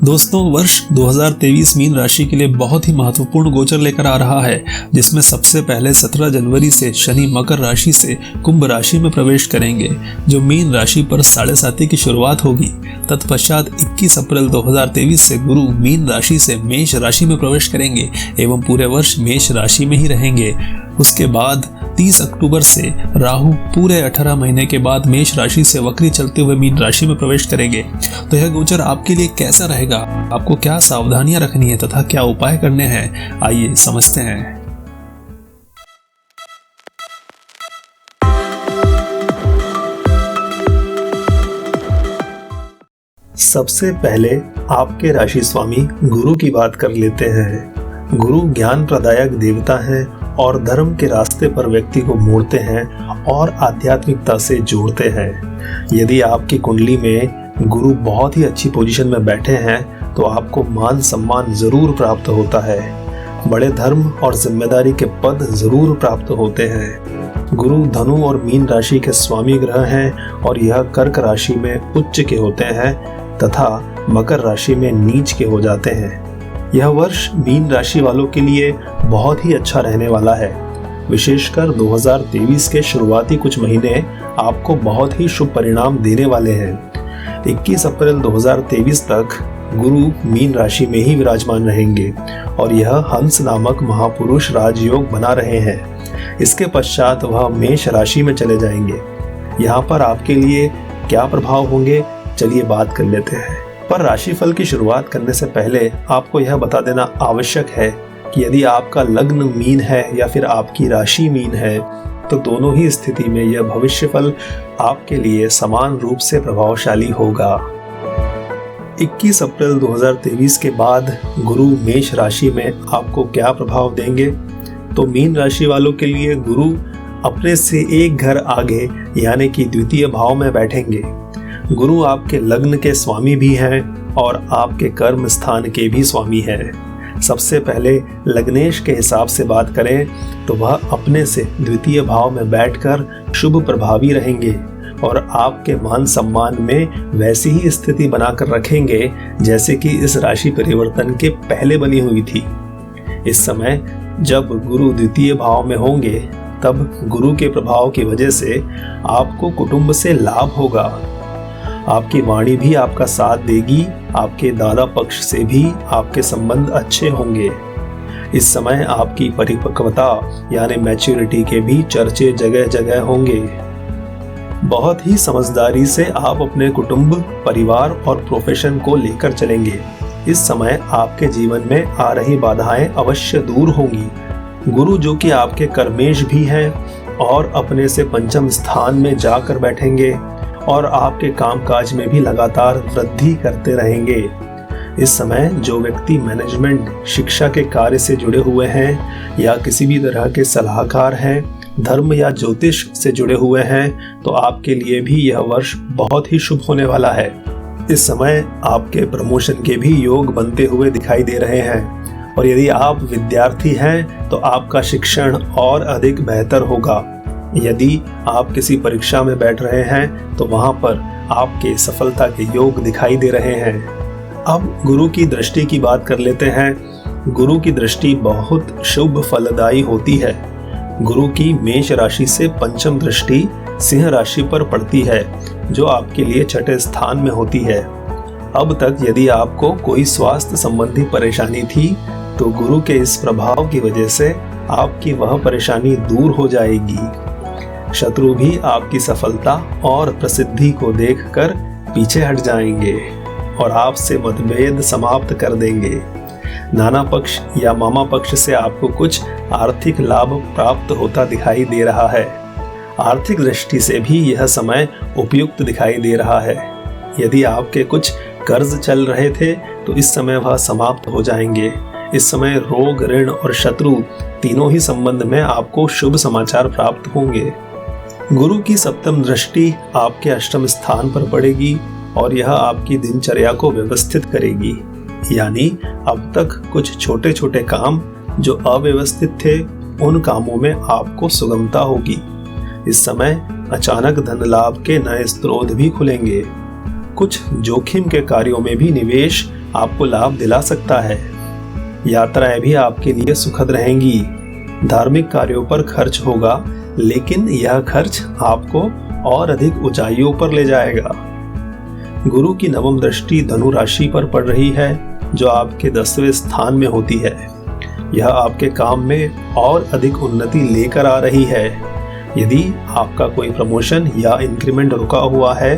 दोस्तों, वर्ष 2023 मीन राशि के लिए बहुत ही महत्वपूर्ण गोचर लेकर आ रहा है, जिसमें सबसे पहले 17 जनवरी से शनि मकर राशि से कुंभ राशि में प्रवेश करेंगे, जो मीन राशि पर 7.5 की शुरुआत होगी। तत्पश्चात 21 अप्रैल 2023 से गुरु मीन राशि से मेष राशि में प्रवेश करेंगे एवं पूरे वर्ष मेष राशि में ही रहेंगे। उसके बाद 30 अक्टूबर से राहु पूरे 18 महीने के बाद मेष राशि से वक्री चलते हुए मीन राशि में प्रवेश करेंगे। तो यह गोचर आपके लिए कैसा रहेगा, आपको क्या सावधानियां रखनी है तथा क्या उपाय करने हैं, आइए समझते हैं। सबसे पहले आपके राशि स्वामी गुरु की बात कर लेते हैं। गुरु ज्ञान प्रदायक देवता है और धर्म के रास्ते पर व्यक्ति को मोड़ते हैं और आध्यात्मिकता से जोड़ते हैं। यदि आपकी कुंडली में गुरु बहुत ही अच्छी पोजीशन में बैठे हैं तो आपको मान सम्मान जरूर प्राप्त होता है, बड़े धर्म और जिम्मेदारी के पद जरूर प्राप्त होते हैं। गुरु धनु और मीन राशि के स्वामी ग्रह हैं और यह कर्क राशि में उच्च के होते हैं तथा मकर राशि में नीच के हो जाते हैं। यह वर्ष मीन राशि वालों के लिए बहुत ही अच्छा रहने वाला है। विशेषकर 2023 के शुरुआती कुछ महीने आपको बहुत ही शुभ परिणाम देने वाले हैं। 21 अप्रैल 2023 तक गुरु मीन राशि में ही विराजमान रहेंगे और यह हंस नामक महापुरुष राजयोग बना रहे हैं। इसके पश्चात वह मेष राशि में चले जाएंगे। यहाँ पर आपके लिए क्या प्रभाव होंगे, चलिए बात कर लेते हैं। पर राशिफल की शुरुआत करने से पहले आपको यह बता देना आवश्यक है कि यदि आपका लग्न मीन है या फिर आपकी राशि मीन है तो दोनों ही स्थिति में यह भविष्यफल आपके लिए समान रूप से प्रभावशाली होगा। 21 अप्रैल 2023 के बाद गुरु मेष राशि में आपको क्या प्रभाव देंगे, तो मीन राशि वालों के लिए गुरु अपने से एक घर आगे यानी कि द्वितीय भाव में बैठेंगे। गुरु आपके लग्न के स्वामी भी हैं और आपके कर्म स्थान के भी स्वामी हैं। सबसे पहले लग्नेश के हिसाब से बात करें तो वह अपने से द्वितीय भाव में बैठकर शुभ प्रभावी रहेंगे और आपके मान सम्मान में वैसी ही स्थिति बनाकर रखेंगे जैसे कि इस राशि परिवर्तन के पहले बनी हुई थी। इस समय जब गुरु द्वितीय भाव में होंगे तब गुरु के प्रभाव की वजह से आपको कुटुंब से लाभ होगा। आपकी वाणी भी आपका साथ देगी, आपके दादा पक्ष से भी आपके संबंध अच्छे होंगे। इस समय आपकी परिपक्वता यानी मैच्योरिटी के भी चर्चे जगह जगह होंगे। बहुत ही समझदारी से आप अपने कुटुंब, परिवार और प्रोफेशन को लेकर चलेंगे। इस समय आपके जीवन में आ रही बाधाएं अवश्य दूर होंगी। गुरु जो कि आपके कर्मेश भी हैं और अपने से पंचम स्थान में जाकर बैठेंगे और आपके कामकाज में भी लगातार वृद्धि करते रहेंगे। इस समय जो व्यक्ति मैनेजमेंट, शिक्षा के कार्य से जुड़े हुए हैं या किसी भी तरह के सलाहकार हैं, धर्म या ज्योतिष से जुड़े हुए हैं, तो आपके लिए भी यह वर्ष बहुत ही शुभ होने वाला है। इस समय आपके प्रमोशन के भी योग बनते हुए दिखाई दे रहे हैं और यदि आप विद्यार्थी हैं तो आपका शिक्षण और अधिक बेहतर होगा। यदि आप किसी परीक्षा में बैठ रहे हैं तो वहां पर आपके सफलता के योग दिखाई दे रहे हैं। अब गुरु की दृष्टि की बात कर लेते हैं। गुरु की दृष्टि बहुत शुभ फलदायी होती है। गुरु की मेष राशि से पंचम दृष्टि सिंह राशि पर पड़ती है, जो आपके लिए छठे स्थान में होती है। अब तक यदि आपको कोई स्वास्थ्य संबंधी परेशानी थी तो गुरु के इस प्रभाव की वजह से आपकी वह परेशानी दूर हो जाएगी। शत्रु भी आपकी सफलता और प्रसिद्धि को देखकर पीछे हट जाएंगे और आपसे मतभेद समाप्त कर देंगे। नाना पक्ष या मामा पक्ष से आपको कुछ आर्थिक लाभ प्राप्त होता दिखाई दे रहा है। आर्थिक दृष्टि से भी यह समय उपयुक्त दिखाई दे रहा है। यदि आपके कुछ कर्ज चल रहे थे तो इस समय वह समाप्त हो जाएंगे। इस समय रोग, ऋण और शत्रु तीनों ही संबंध में आपको शुभ समाचार प्राप्त होंगे। गुरु की सप्तम दृष्टि आपके अष्टम स्थान पर पड़ेगी और यह आपकी दिनचर्या को व्यवस्थित करेगी। यानी अब तक कुछ छोटे छोटे काम जो अव्यवस्थित थे, उन कामों में आपको सुगमता होगी। इस समय अचानक धन लाभ के नए स्रोत भी खुलेंगे। कुछ जोखिम के कार्यों में भी निवेश आपको लाभ दिला सकता है। यात्राएं भी आपके लिए सुखद रहेंगी। धार्मिक कार्यों पर खर्च होगा, लेकिन यह खर्च आपको और अधिक ऊंचाइयों पर ले जाएगा। गुरु की नवम दृष्टि धनु राशि पर पड़ रही है, जो आपके 10वें स्थान में होती है। यह आपके काम में और अधिक उन्नति लेकर आ रही है। यदि आपका कोई प्रमोशन या इंक्रीमेंट रुका हुआ है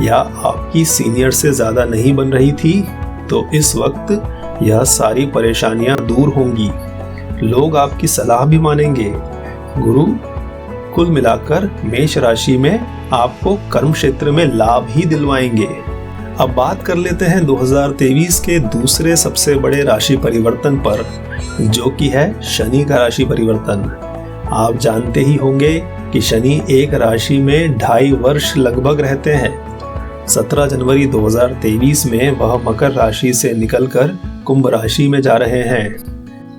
या आपकी सीनियर से ज्यादा नहीं बन रही थी, तो इस वक्त यह सारी परेशानियां दूर होंगी। लोग आपकी सलाह भी मानेंगे। गुरु कुल मिलाकर मेष राशि में आपको कर्म क्षेत्र में लाभ ही दिलवाएंगे। अब बात कर लेते हैं 2023 के दूसरे सबसे बड़े राशि परिवर्तन पर, जो कि है शनि का राशि परिवर्तन। आप जानते ही होंगे कि शनि एक राशि में 2.5 वर्ष लगभग रहते हैं। 17 जनवरी 2023 में वह मकर राशि से निकलकर कुंभ राशि में जा रहे हैं।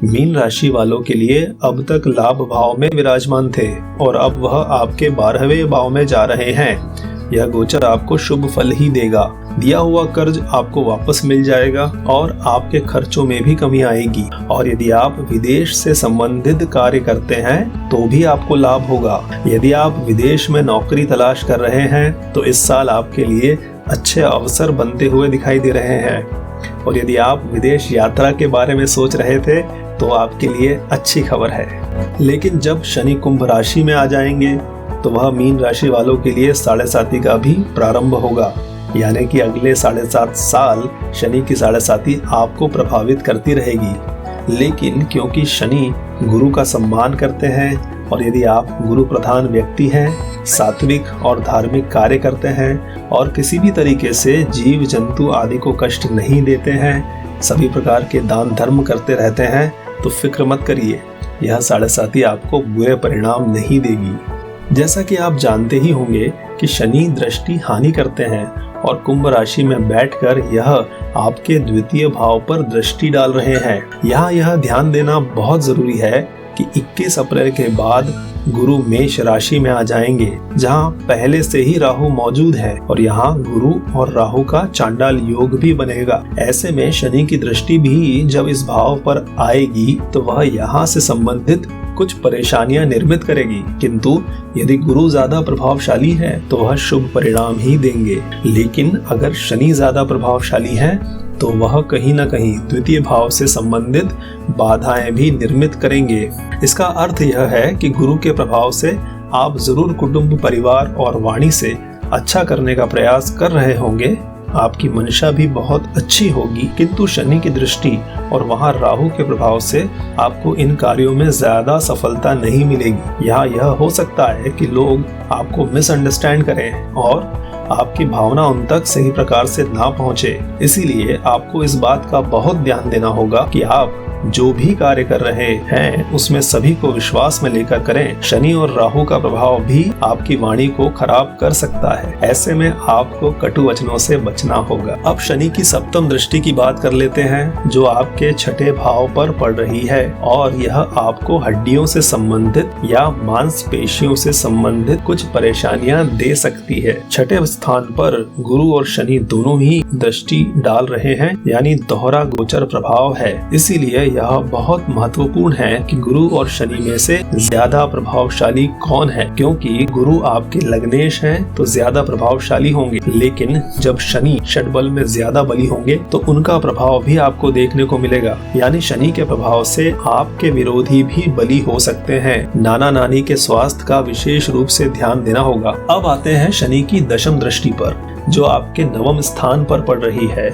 मीन राशि वालों के लिए अब तक लाभ भाव में विराजमान थे और अब वह आपके 12वें भाव में जा रहे हैं। यह गोचर आपको शुभ फल ही देगा। दिया हुआ कर्ज आपको वापस मिल जाएगा और आपके खर्चों में भी कमी आएगी। और यदि आप विदेश से संबंधित कार्य करते हैं तो भी आपको लाभ होगा। यदि आप विदेश में नौकरी तलाश कर रहे हैं तो इस साल आपके लिए अच्छे अवसर बनते हुए दिखाई दे रहे हैं। और यदि आप विदेश यात्रा के बारे में सोच रहे थे तो आपके लिए अच्छी खबर है। लेकिन जब शनि कुंभ राशि में आ जाएंगे तो वह मीन राशि वालों के लिए 7.5 का भी प्रारंभ होगा, यानी कि अगले 7.5 साल शनि की 7.5 आपको प्रभावित करती रहेगी। लेकिन क्योंकि शनि गुरु का सम्मान करते हैं और यदि आप गुरु प्रधान व्यक्ति हैं, सात्विक और धार्मिक कार्य करते हैं और किसी भी तरीके से जीव जंतु आदि को कष्ट नहीं देते हैं, सभी प्रकार के दान धर्म करते रहते हैं, तो फिक्र मत करिए, यह 7.5 आपको बुरे परिणाम नहीं देगी। जैसा कि आप जानते ही होंगे कि शनि दृष्टि हानि करते हैं और कुंभ राशि में बैठकर यह आपके द्वितीय भाव पर दृष्टि डाल रहे हैं। यहाँ यह ध्यान देना बहुत जरूरी है कि 21 अप्रैल के बाद गुरु मेष राशि में आ जाएंगे, जहां पहले से ही राहु मौजूद है और यहां गुरु और राहु का चांडाल योग भी बनेगा। ऐसे में शनि की दृष्टि भी जब इस भाव पर आएगी तो वह यहां से संबंधित कुछ परेशानियां निर्मित करेगी, किंतु यदि गुरु ज्यादा प्रभावशाली है तो वह शुभ परिणाम ही देंगे। लेकिन अगर शनि ज्यादा प्रभावशाली है तो वह कहीं न कहीं द्वितीय भाव से संबंधित बाधाएं भी निर्मित करेंगे। इसका अर्थ यह है कि गुरु के प्रभाव से आप जरूर कुटुंब, परिवार और वाणी से अच्छा करने का प्रयास कर रहे होंगे। आपकी मंशा भी बहुत अच्छी होगी, किंतु शनि की दृष्टि और वहां राहु के प्रभाव से आपको इन कार्यों में ज्यादा सफलता नहीं मिलेगी। यहाँ यह हो सकता है कि लोग आपको मिसअंडरस्टैंड करें और आपकी भावना उन तक सही प्रकार से ना पहुंचे। इसीलिए आपको इस बात का बहुत ध्यान देना होगा कि आप जो भी कार्य कर रहे हैं उसमें सभी को विश्वास में लेकर करें। शनि और राहु का प्रभाव भी आपकी वाणी को खराब कर सकता है। ऐसे में आपको कटु वचनों से बचना होगा। अब शनि की सप्तम दृष्टि की बात कर लेते हैं, जो आपके 6ठे भाव पर पड़ रही है और यह आपको हड्डियों से संबंधित या मांसपेशियों से संबंधित कुछ परेशानियां दे सकती है। 6ठे स्थान पर गुरु और शनि दोनों ही दृष्टि डाल रहे हैं, यानी दोहरा गोचर प्रभाव है। इसीलिए यह बहुत महत्वपूर्ण है कि गुरु और शनि में से ज्यादा प्रभावशाली कौन है, क्योंकि गुरु आपके लग्नेश हैं तो ज्यादा प्रभावशाली होंगे, लेकिन जब शनि षटबल में ज्यादा बली होंगे तो उनका प्रभाव भी आपको देखने को मिलेगा। यानी शनि के प्रभाव से आपके विरोधी भी बली हो सकते हैं। नाना नानी के स्वास्थ्य का विशेष रूप से ध्यान देना होगा। अब आते हैं शनि की दशम दृष्टि पर, जो आपके नवम स्थान पर पड़ रही है।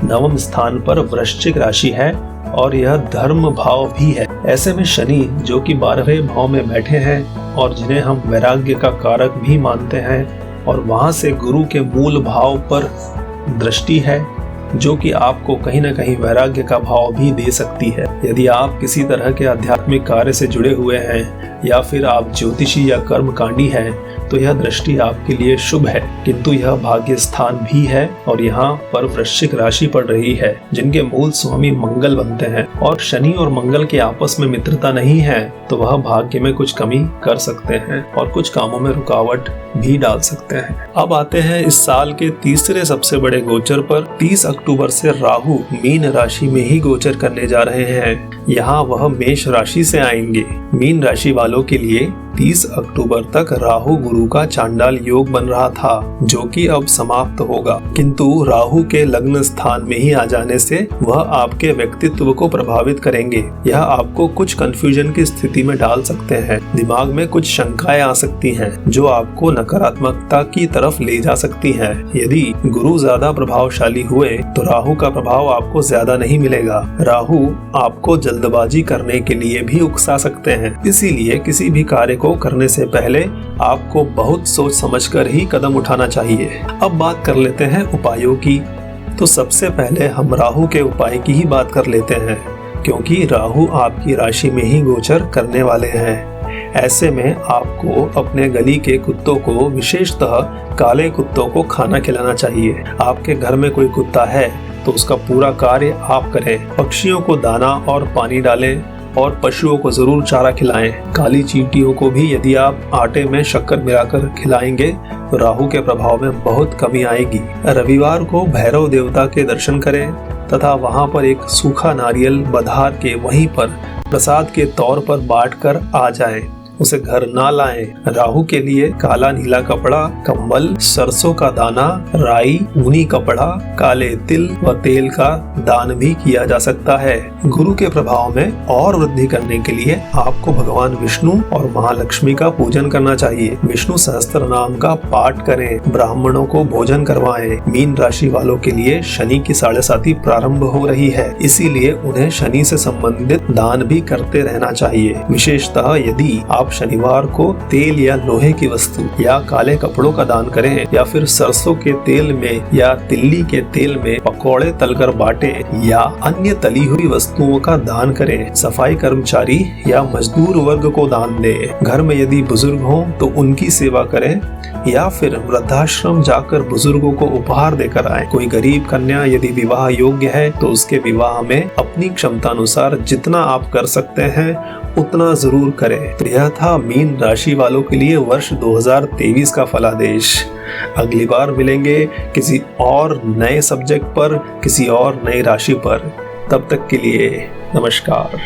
नवम स्थान पर वृश्चिक राशि है और यह धर्म भाव भी है। ऐसे में शनि जो कि 12वें भाव में बैठे हैं और जिन्हें हम वैराग्य का कारक भी मानते हैं, और वहां से गुरु के मूल भाव पर दृष्टि है, जो कि आपको कहीं न कहीं वैराग्य का भाव भी दे सकती है। यदि आप किसी तरह के आध्यात्मिक कार्य से जुड़े हुए हैं या फिर आप ज्योतिषी या कर्मकांडी हैं तो यह दृष्टि आपके लिए शुभ है, किंतु यह भाग्य स्थान भी है और यहाँ पर वृश्चिक राशि पड़ रही है, जिनके मूल स्वामी मंगल बनते हैं और शनि और मंगल के आपस में मित्रता नहीं है, तो वह भाग्य में कुछ कमी कर सकते हैं और कुछ कामों में रुकावट भी डाल सकते हैं। अब आते हैं इस साल के तीसरे सबसे बड़े गोचर पर। 30 अक्टूबर से राहु मीन राशि में ही गोचर करने जा रहे हैं। यहाँ वह मेष राशि से आएंगे। मीन राशि वालों के लिए 30 अक्टूबर तक राहु गुरु का चांडाल योग बन रहा था, जो कि अब समाप्त होगा, किंतु राहु के लग्न स्थान में ही आ जाने से वह आपके व्यक्तित्व को प्रभावित करेंगे। यह आपको कुछ कंफ्यूजन की स्थिति में डाल सकते हैं। दिमाग में कुछ शंकाएं आ सकती हैं, जो आपको नकारात्मकता की तरफ ले जा सकती हैं। यदि गुरु ज्यादा प्रभावशाली हुए तो राहु का प्रभाव आपको ज्यादा नहीं मिलेगा। राहु आपको जल्दबाजी करने के लिए भी उकसा सकते हैं, इसीलिए किसी भी कार्य को करने से पहले आपको बहुत सोच समझकर ही कदम उठाना चाहिए। अब बात कर लेते हैं उपायों की। तो सबसे पहले हम राहु के उपाय की ही बात कर लेते हैं, क्योंकि राहु आपकी राशि में ही गोचर करने वाले हैं। ऐसे में आपको अपने गली के कुत्तों को, विशेषतः काले कुत्तों को खाना खिलाना चाहिए। आपके घर में कोई कुत्ता है तो उसका पूरा कार्य आप करें। पक्षियों को दाना और पानी डालें और पशुओं को जरूर चारा खिलाएं। काली चींटियों को भी यदि आप आटे में शक्कर मिलाकर खिलाएंगे तो राहु के प्रभाव में बहुत कमी आएगी। रविवार को भैरव देवता के दर्शन करें तथा वहां पर एक सूखा नारियल बधार के वहीं पर प्रसाद के तौर पर बांट कर आ जाएं। उसे घर ना लाएं। राहु के लिए काला नीला कपड़ा, कंबल, सरसों का दाना, राई, ऊनी कपड़ा, काले तिल व तेल का दान भी किया जा सकता है। गुरु के प्रभाव में और वृद्धि करने के लिए आपको भगवान विष्णु और महालक्ष्मी का पूजन करना चाहिए। विष्णु सहस्त्र नाम का पाठ करें, ब्राह्मणों को भोजन करवाएं। मीन राशि वालों के लिए शनि की 7.5 प्रारंभ हो रही है, इसीलिए उन्हें शनि से संबंधित दान भी करते रहना चाहिए। विशेषतः यदि आप शनिवार को तेल या लोहे की वस्तु या काले कपड़ों का दान करें या फिर सरसों के तेल में या तिल्ली के तेल में पकौड़े तलकर बांटें या अन्य तली हुई वस्तुओं का दान करें। सफाई कर्मचारी या मजदूर वर्ग को दान दें। घर में यदि बुजुर्ग हों तो उनकी सेवा करें या फिर वृद्धाश्रम जाकर बुजुर्गों को उपहार देकर आए। कोई गरीब कन्या यदि विवाह योग्य है तो उसके विवाह में अपनी क्षमता अनुसार जितना आप कर सकते हैं उतना जरूर करें। तो यह था मीन राशि वालों के लिए वर्ष 2023 का फलादेश। अगली बार मिलेंगे किसी और नए सब्जेक्ट पर, किसी और नई राशि पर। तब तक के लिए नमस्कार।